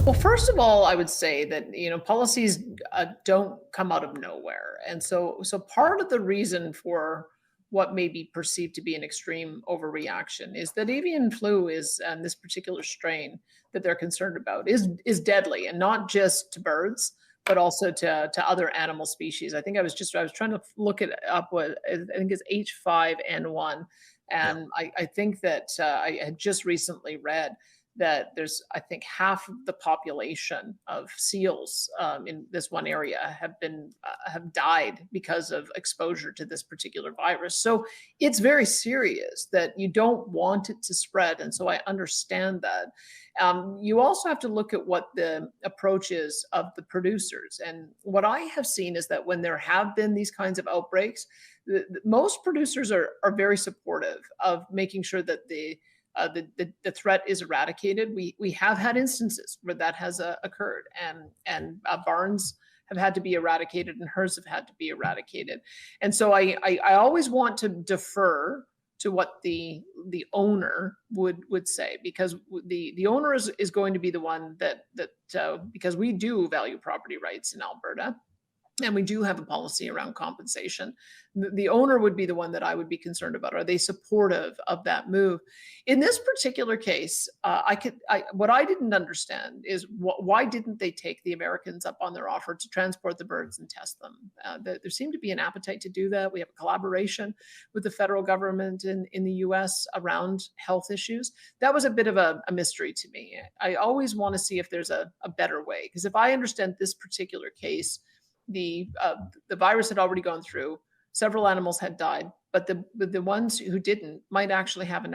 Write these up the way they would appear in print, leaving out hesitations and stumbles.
Well, first of all, I would say that policies don't come out of nowhere, and so part of the reason for what may be perceived to be an extreme overreaction is that avian flu is, and this particular strain that they're concerned about is deadly, and not just to birds, but also to other animal species. I was trying to look it up. What I think is H5N1, Yeah. and I think that I had just recently read that there's, I think, half of the population of seals in this one area have died because of exposure to this particular virus. So it's very serious that you don't want it to spread, and so I understand that. You also have to look at what the approach is of the producers, and what I have seen is that when there have been these kinds of outbreaks, most producers are very supportive of making sure that the threat is eradicated. We have had instances where that has occurred, and barns have had to be eradicated, and herds have had to be eradicated. And so I always want to defer to what the owner would say, because the owner is going to be the one that because we do value property rights in Alberta, and we do have a policy around compensation. The owner would be the one that I would be concerned about. Are they supportive of that move? In this particular case, what I didn't understand is why didn't they take the Americans up on their offer to transport the birds and test them? There seemed to be an appetite to do that. We have a collaboration with the federal government in the U.S. around health issues. That was a bit of a mystery to me. I always want to see if there's a better way, because if I understand this particular case, the virus had already gone through. Several animals had died, but the ones who didn't might actually have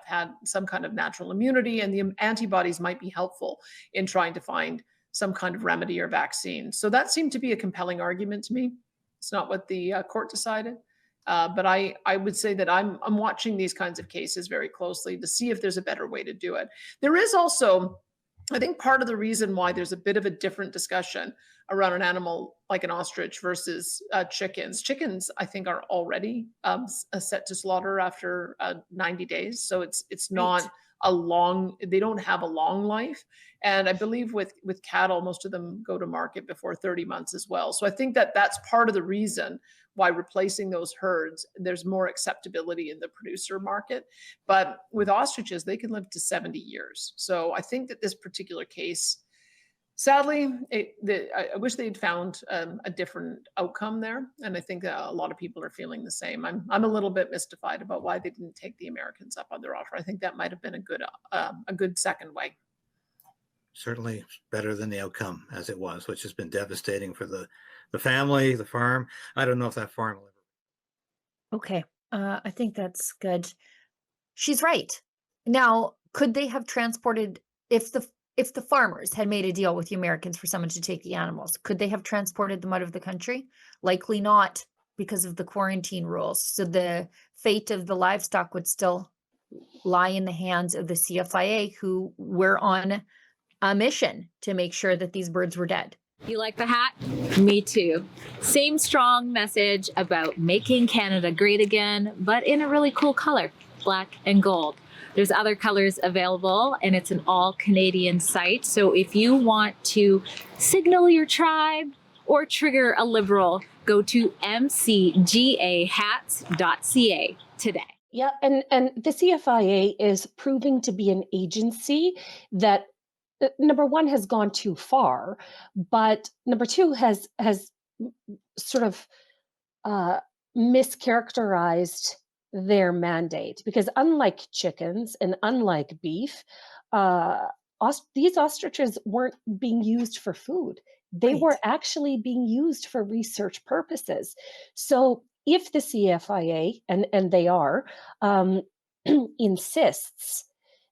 had some kind of natural immunity, and the antibodies might be helpful in trying to find some kind of remedy or vaccine. So that seemed to be a compelling argument to me. It's not what the court decided, but I would say that I'm watching these kinds of cases very closely to see if there's a better way to do it. There is also, I think, part of the reason why there's a bit of a different discussion around an animal like an ostrich versus chickens. Chickens, I think, are already set to slaughter after 90 days. So it's not Right. a long, they don't have a long life. And I believe with cattle, most of them go to market before 30 months as well. So I think that that's part of the reason why replacing those herds, there's more acceptability in the producer market. But with ostriches, they can live to 70 years. So I think that this particular case, sadly, I wish they'd found a different outcome there, and I think a lot of people are feeling the same. I'm a little bit mystified about why they didn't take the Americans up on their offer. I think that might have been a good second way. Certainly better than the outcome as it was, which has been devastating for the family, the farm. I don't know if that farm will ever. Okay. I think that's good. She's right. Now, could they have transported if the farmers had made a deal with the Americans for someone to take the animals, could they have transported them out of the country? Likely not, because of the quarantine rules. So the fate of the livestock would still lie in the hands of the CFIA, who were on a mission to make sure that these birds were dead. You like the hat? Me too. Same strong message about making Canada great again, but in a really cool color, black and gold. There's other colors available, and it's an all Canadian site. So if you want to signal your tribe or trigger a Liberal, go to mcgahats.ca today. Yeah, and the CFIA is proving to be an agency that, number one, has gone too far, but number two has sort of mischaracterized their mandate, because unlike chickens and unlike beef, these ostriches weren't being used for food. They Right. were actually being used for research purposes. So if the CFIA, and they are, insists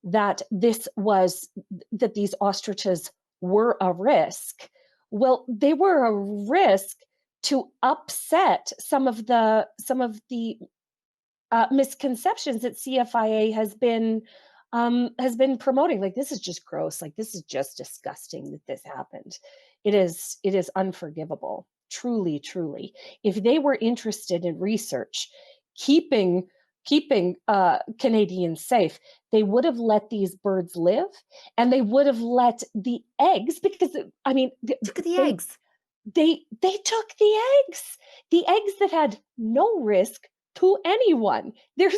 that that these ostriches were a risk, well, they were a risk to upset some of the misconceptions that CFIA has been promoting. Like, this is just gross. Like, this is just disgusting that this happened. It is unforgivable. Truly, truly. If they were interested in research, keeping keeping Canadians safe, they would have let these birds live, and they would have let the eggs, because I mean, Look at the eggs. they took the eggs that had no risk to anyone. They're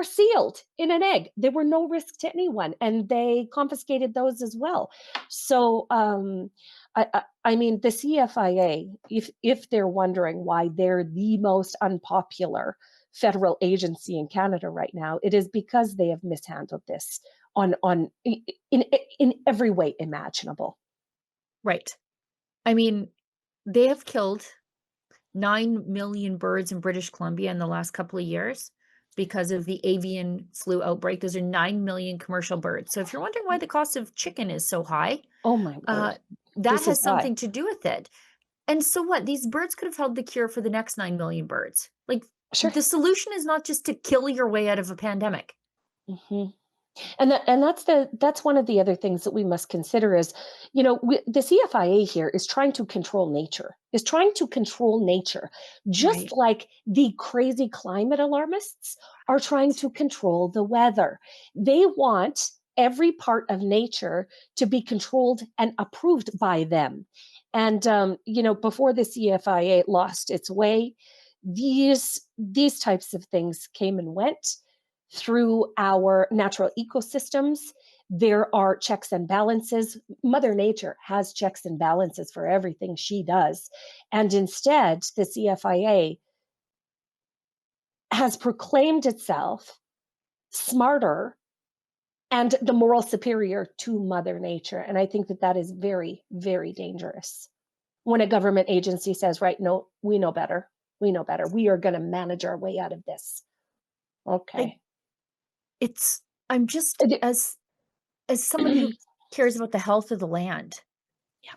sealed in an egg. There were no risk to anyone, and they confiscated those as well. So I mean, the CFIA, if they're wondering why they're the most unpopular federal agency in Canada right now, it is because they have mishandled this in every way imaginable. Right. I mean, they have killed 9 million birds in British Columbia in the last couple of years because of the avian flu outbreak. Those are 9 million commercial birds. So if you're wondering why the cost of chicken is so high, Oh my word. that This has is why. something to do with it. And so what? These birds could have held the cure for the next 9 million birds. Like, Sure. the solution is not just to kill your way out of a pandemic. Mhm. And that's one of the other things that we must consider is, the CFIA here is trying to control nature, just Right. like the crazy climate alarmists are trying to control the weather. They want every part of nature to be controlled and approved by them. And before the CFIA lost its way, these types of things came and went through our natural ecosystems. There are checks and balances. Mother Nature has checks and balances for everything she does. And instead, the CFIA has proclaimed itself smarter and the moral superior to Mother Nature. And I think that is very, very dangerous. When a government agency says, right, no, we know better. We know better. We are going to manage our way out of this. Okay. I'm just, as someone who cares about the health of the land,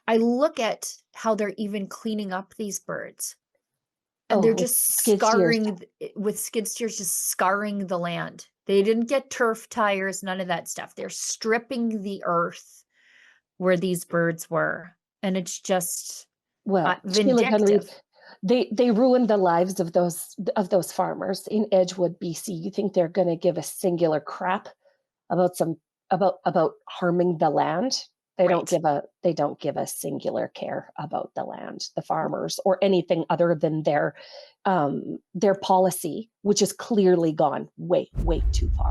I look at how they're even cleaning up these birds. And they're with just skid steers. with skid steers, just scarring the land. They didn't get turf tires, none of that stuff. They're stripping the earth where these birds were. And it's just Well, Sheila Gunn, vindictive. they ruined the lives of those farmers in Edgewood, BC. You think they're going to give a singular crap about about harming the land? They don't Right. give a singular care about the land, the farmers, or anything other than their policy, which has clearly gone way, way too far.